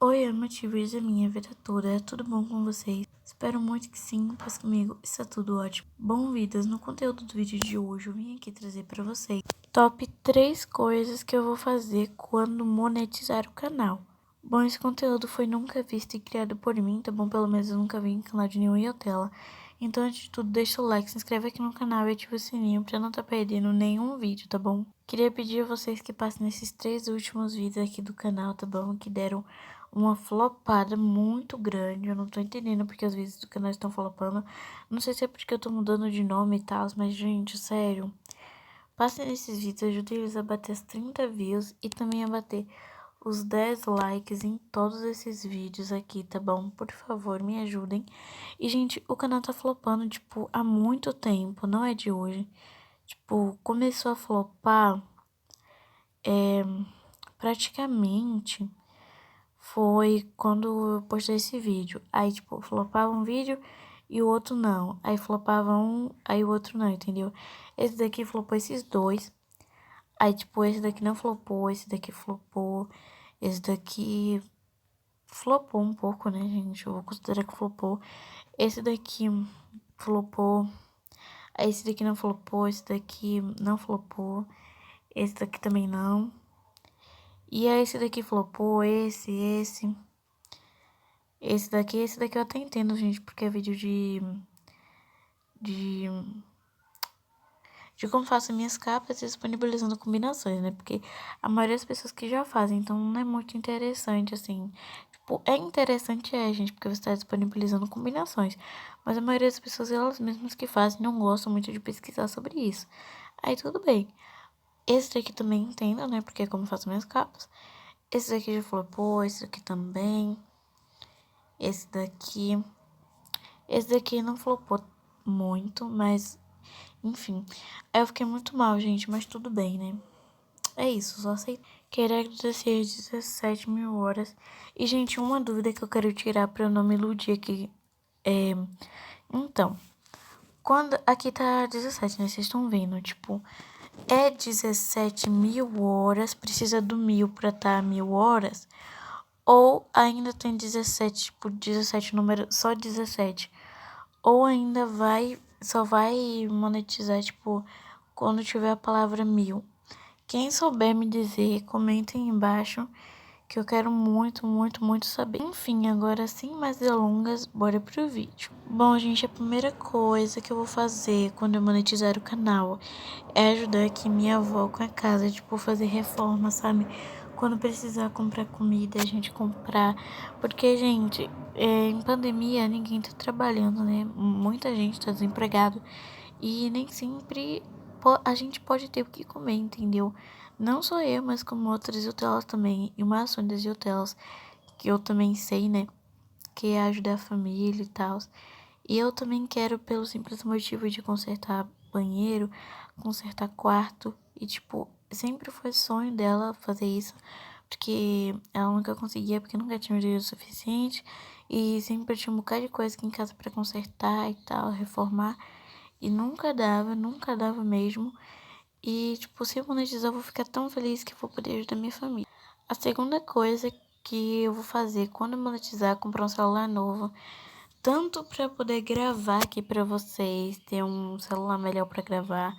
Oi, amativos da minha vida toda, é tudo bom com vocês? Espero muito que sim, pois comigo está tudo ótimo. Bom, vidas, no conteúdo do vídeo de hoje eu vim aqui trazer para vocês top 3 coisas que eu vou fazer quando monetizar o canal. Bom, esse conteúdo foi nunca visto e criado por mim, tá bom? Pelo menos eu nunca vi em canal de nenhum Iotela. Então, antes de tudo, deixa o like, se inscreve aqui no canal e ativa o sininho pra não estar perdendo nenhum vídeo, tá bom? Queria pedir a vocês que passem nesses 3 últimos vídeos aqui do canal, tá bom? Que deram uma flopada muito grande. Eu não tô entendendo porque os vídeos do canal estão flopando. Não sei se é porque eu tô mudando de nome e tal, mas, gente, sério. Passem nesses vídeos, ajudem eles a bater as 30 views e também a bater os 10 likes em todos esses vídeos aqui, tá bom? Por favor, me ajudem. E, gente, o canal tá flopando, tipo, há muito tempo, não é de hoje. Tipo, começou a flopar, praticamente foi quando eu postei esse vídeo. Aí, tipo, flopava um vídeo e o outro não. Aí flopava um, aí o outro não, entendeu? Esse daqui flopou esses dois. Aí, tipo, esse daqui não flopou, esse daqui flopou, esse daqui flopou um pouco, né, gente? Eu vou considerar que flopou. Esse daqui flopou. Aí esse daqui não flopou, esse daqui não flopou. Esse daqui também não. E aí esse daqui flopou, esse daqui eu até entendo, gente, porque é vídeo de, de como faço minhas capas e disponibilizando combinações, né? Porque a maioria das pessoas que já fazem, então não é muito interessante, assim. Tipo, é interessante, gente, porque você está disponibilizando combinações. Mas a maioria das pessoas, elas mesmas que fazem, não gostam muito de pesquisar sobre isso. Aí tudo bem. Esse daqui também entendo, né? Porque é como eu faço minhas capas. Esse daqui já flopou, esse daqui também. Esse daqui. Esse daqui não flopou muito, mas enfim. Aí eu fiquei muito mal, gente, mas tudo bem, né? É isso, só sei. Quero agradecer as 17 mil horas. E, gente, uma dúvida que eu quero tirar pra eu não me iludir aqui. Então, quando. Aqui tá 17, né? Vocês estão vendo, tipo. É 17 mil horas, precisa do 1000 pra tá 1000 horas. Ou ainda tem 17, tipo, 17 número, só 17. Ou ainda só vai monetizar, tipo, quando tiver a palavra 1000. Quem souber me dizer, comentem embaixo que eu quero muito, muito, muito saber. Enfim, agora sem mais delongas, bora pro vídeo. Bom, gente, a primeira coisa que eu vou fazer quando eu monetizar o canal é ajudar aqui minha avó com a casa, tipo, fazer reforma, sabe? Quando precisar comprar comida, a gente comprar. Porque, gente, em pandemia ninguém tá trabalhando, né? Muita gente tá desempregado e nem sempre a gente pode ter o que comer, entendeu? Não só eu, mas como outras hotelas também. E uma ação das hotelas que eu também sei, né? Que é ajudar a família e tal. E eu também quero pelo simples motivo de consertar banheiro, consertar quarto. E, tipo, sempre foi sonho dela fazer isso. Porque ela nunca conseguia, porque nunca tinha o dinheiro suficiente. E sempre tinha um bocado de coisa aqui em casa pra consertar e tal, reformar. E nunca dava mesmo. E, tipo, se eu monetizar, eu vou ficar tão feliz que eu vou poder ajudar minha família. A segunda coisa que eu vou fazer quando eu monetizar, é comprar um celular novo. Tanto para poder gravar aqui para vocês, ter um celular melhor para gravar.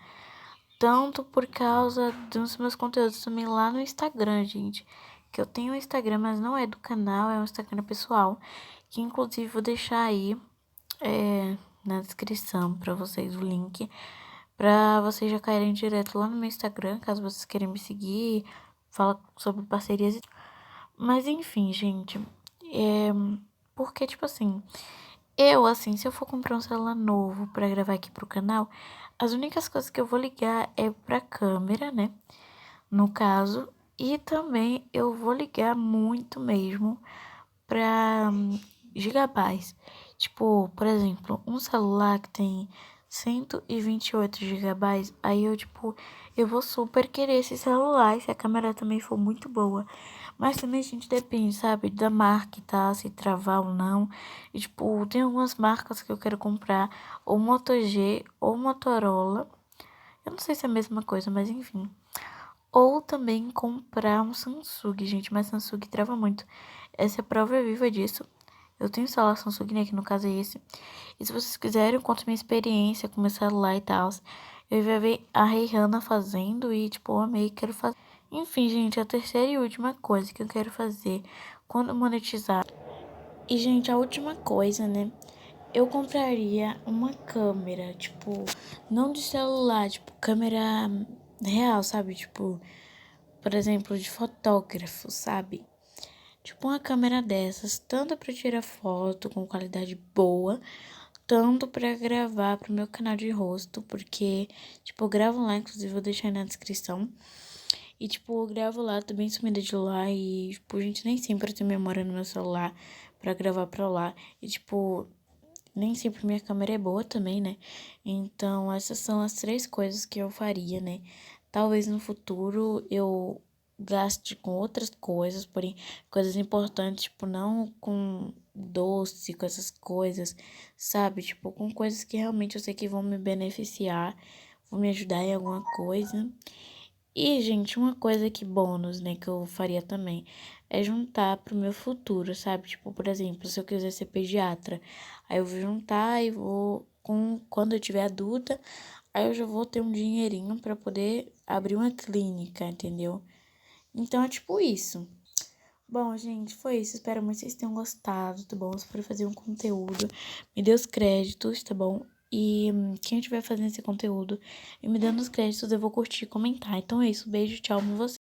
Tanto por causa dos meus conteúdos também lá no Instagram, gente. Que eu tenho um Instagram, mas não é do canal, é um Instagram pessoal. Que inclusive vou deixar aí na descrição para vocês o link. Pra vocês já caírem direto lá no meu Instagram, caso vocês queiram me seguir, fala sobre parcerias. Mas enfim, gente, porque, tipo assim, se eu for comprar um celular novo pra gravar aqui pro canal, as únicas coisas que eu vou ligar é pra câmera, né? No caso, e também eu vou ligar muito mesmo pra gigabytes. Tipo, por exemplo, um celular que tem 128 gigabytes, aí eu, tipo, eu vou super querer esse celular se a câmera também for muito boa. Mas também a gente depende, sabe, da marca e tal, se travar ou não. E, tipo, tem algumas marcas que eu quero comprar, ou Moto G, ou Motorola. Eu não sei se é a mesma coisa, mas enfim. Ou também comprar um Samsung, gente, mas Samsung trava muito. Essa é a prova viva disso. Eu tenho celular Samsung, né, que no caso é esse. E se vocês quiserem, eu conto minha experiência com meu celular e tal. Eu já vi a Rihanna fazendo e, tipo, eu amei, quero fazer. Enfim, gente, a terceira e última coisa que eu quero fazer quando monetizar. E, gente, a última coisa, né? Eu compraria uma câmera, tipo, não de celular, tipo, câmera real, sabe? Tipo, por exemplo, de fotógrafo, sabe? Tipo, uma câmera dessas, tanto para tirar foto com qualidade boa, tanto para gravar pro meu canal de rosto, porque, tipo, eu gravo lá, inclusive vou deixar aí na descrição. E, tipo, eu gravo lá, tô bem sumida de lá e, tipo, gente, nem sempre eu tenho memória no meu celular pra gravar pra lá. E, tipo, nem sempre minha câmera é boa também, né? Então, essas são as três coisas que eu faria, né? Talvez no futuro eu gaste com outras coisas, porém, coisas importantes, tipo, não com doce, com essas coisas, sabe? Tipo, com coisas que realmente eu sei que vão me beneficiar, vão me ajudar em alguma coisa. E, gente, uma coisa que bônus, né, que eu faria também é juntar pro meu futuro, sabe? Tipo, por exemplo, se eu quiser ser pediatra, aí eu vou juntar e vou quando eu tiver adulta, aí eu já vou ter um dinheirinho pra poder abrir uma clínica, entendeu? Então é tipo isso. Bom, gente, foi isso. Espero muito que vocês tenham gostado, tá bom? Se for fazer um conteúdo, me dê os créditos, tá bom? E quem estiver fazendo esse conteúdo e me dando os créditos, eu vou curtir e comentar. Então é isso. Beijo, tchau, amo você.